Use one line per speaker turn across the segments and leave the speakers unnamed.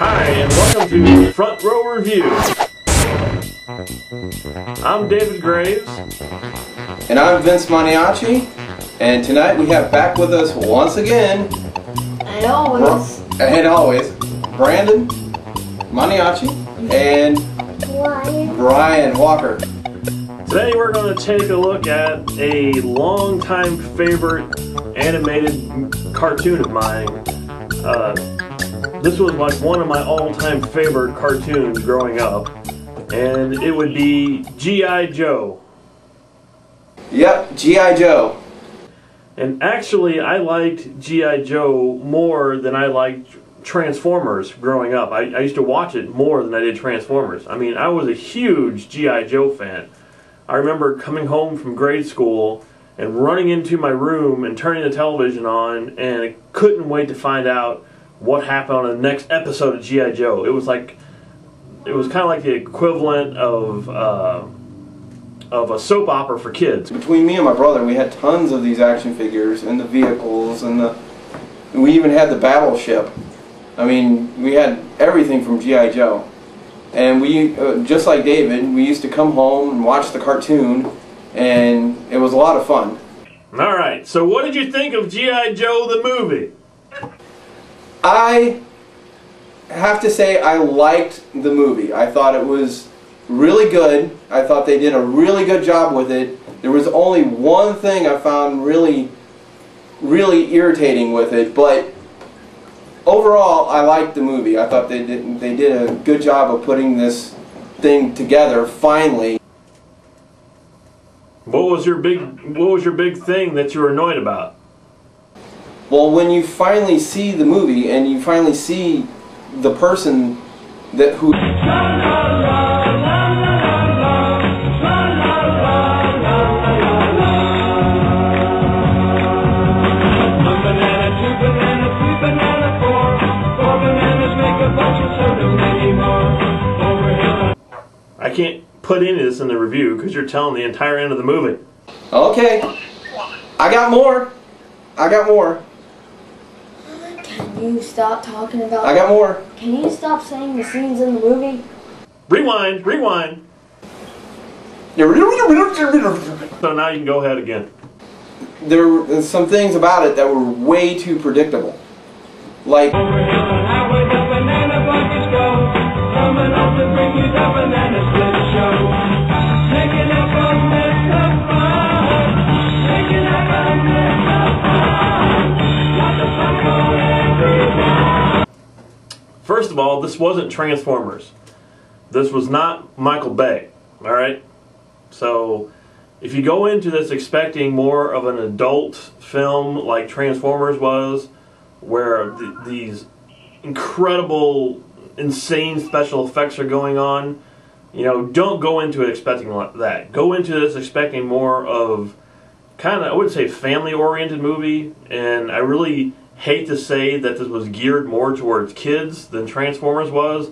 Hi, and welcome to Front Row Review. I'm David Graves.
And I'm Vince Maniacs. And tonight we have back with us once again,
and always,
Brandon Maniacs and Brian Walker.
Today we're going to take a look at a long-time favorite animated cartoon of mine. This was like one of my all-time favorite cartoons growing up, and it would be G.I. Joe.
Yep, G.I. Joe.
And actually, I liked G.I. Joe more than I liked Transformers growing up. I used to watch it more than I did Transformers. I mean, I was a huge G.I. Joe fan. I remember coming home from grade school and running into my room and turning the television on, and I couldn't wait to find out what happened on the next episode of G.I. Joe. It was kind of like the equivalent of a soap opera for kids.
Between me and my brother, we had tons of these action figures and the vehicles, and we even had the battleship. I mean, we had everything from G.I. Joe. And we, just like David, we used to come home and watch the cartoon, and it was a lot of fun.
Alright, so what did you think of G.I. Joe the movie?
I have to say I liked the movie. I thought it was really good. I thought they did a really good job with it. There was only one thing I found really irritating with it, but overall I liked the movie. I thought they did a good job of putting this thing together finally.
What was your big thing that you were annoyed about?
Well, when you finally see the movie and you finally see the person who
I can't put any of this in the review because you're telling the entire end of the movie.
Okay. I got more.
Can you stop talking about...
I got more.
Can you stop saying the scenes in the movie?
Rewind. So now you can go ahead again.
There were some things about it that were way too predictable. Like...
First of all, this wasn't Transformers. This was not Michael Bay, alright? So, if you go into this expecting more of an adult film like Transformers was, where these incredible, insane special effects are going on, you know, don't go into it expecting that. Go into this expecting more of kind of, I would say, family-oriented movie, and I really hate to say that this was geared more towards kids than Transformers was,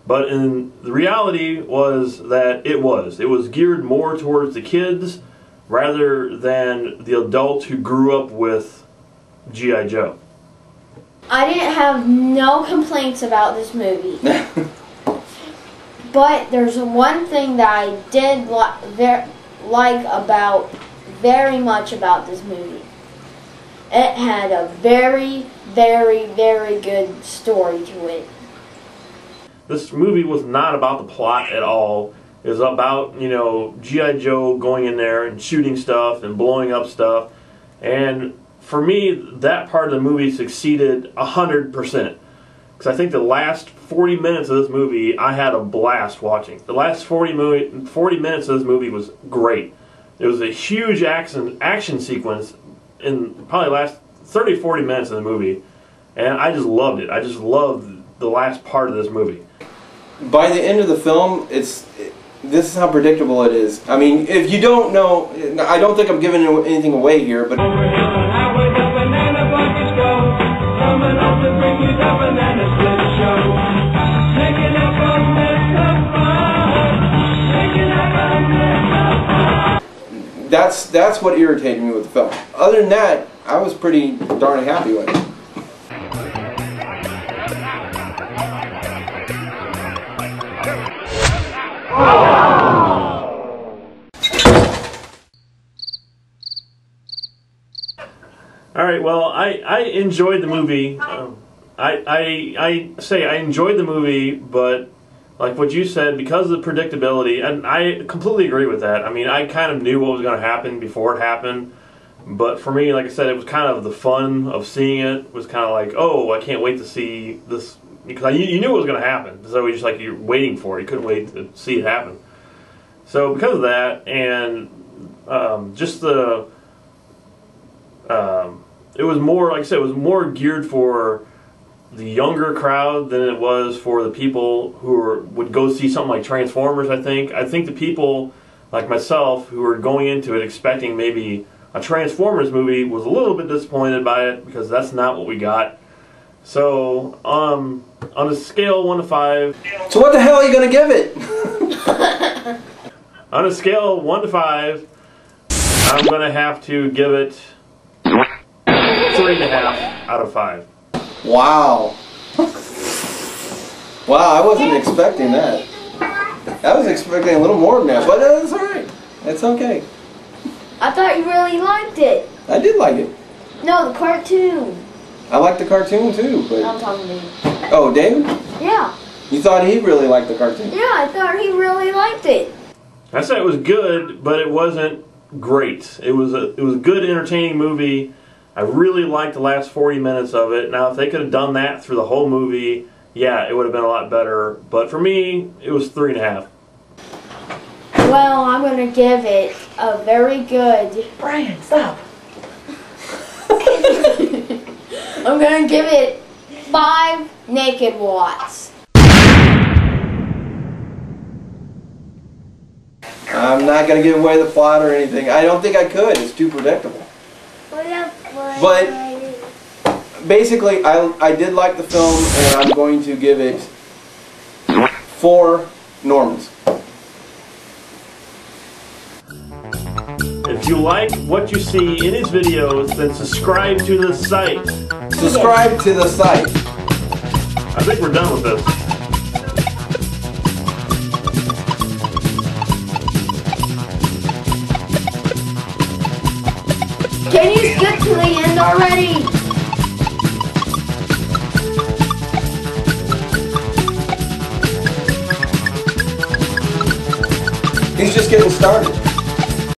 but the reality was that it was geared more towards the kids rather than the adults who grew up with G.I. Joe.
I didn't have no complaints about this movie. But there's one thing that I did like very much about this movie. It had a very, very, very good story to it.
This movie was not about the plot at all. It was about, you know, G.I. Joe going in there and shooting stuff and blowing up stuff. And for me, that part of the movie succeeded 100%. Because I think the last 40 minutes of this movie, I had a blast watching. The last 40 minutes of this movie was great. It was a huge action sequence in probably the last 30-40 minutes of the movie, and I just loved it. I just loved the last part of this movie.
By the end of the film, this is how predictable it is. I mean, if you don't know, I don't think I'm giving anything away here, but that's what irritated me with the film. Other than that, I was pretty darn happy with it.
right. Well, I enjoyed the movie. I say I enjoyed the movie, but like what you said, because of the predictability, and I completely agree with that. I mean, I kind of knew what was going to happen before it happened, but for me, like I said, it was kind of the fun of seeing it. It was kind of like, oh, I can't wait to see this, because you knew it was going to happen. So it was just like you're waiting for it. You couldn't wait to see it happen. So because of that, and just the, it was more, like I said, it was more geared for the younger crowd than it was for the people who would go see something like Transformers. I think the people like myself who were going into it expecting maybe a Transformers movie was a little bit disappointed by it, because that's not what we got. So on a scale of 1 to 5.
So what the hell are you gonna give it?
On a scale of 1 to 5, I'm gonna have to give it 3.5 out of 5.
Wow. Wow, I wasn't expecting that. I was expecting a little more than that, but that's alright. It's okay.
I thought you really liked it.
I did like it.
No, the cartoon.
I liked the cartoon too, but...
I'm talking to you.
Oh, David?
Yeah.
You thought he really liked the cartoon?
Yeah, I thought he really liked it.
I said it was good, but it wasn't great. It was a good, entertaining movie. I really liked the last 40 minutes of it. Now, if they could have done that through the whole movie, yeah, it would have been a lot better. But for me, it was 3.5.
Well, I'm going to give it a very good...
Brian, stop.
I'm going to give it 5 naked watts.
I'm not going to give away the plot or anything. I don't think I could. It's too predictable. But basically, I did like the film, and I'm going to give it 4 Normans.
If you like what you see in his videos, then subscribe to the site.
Subscribe to the site.
I think we're done with this.
Can you skip to the end already?
He's just getting started.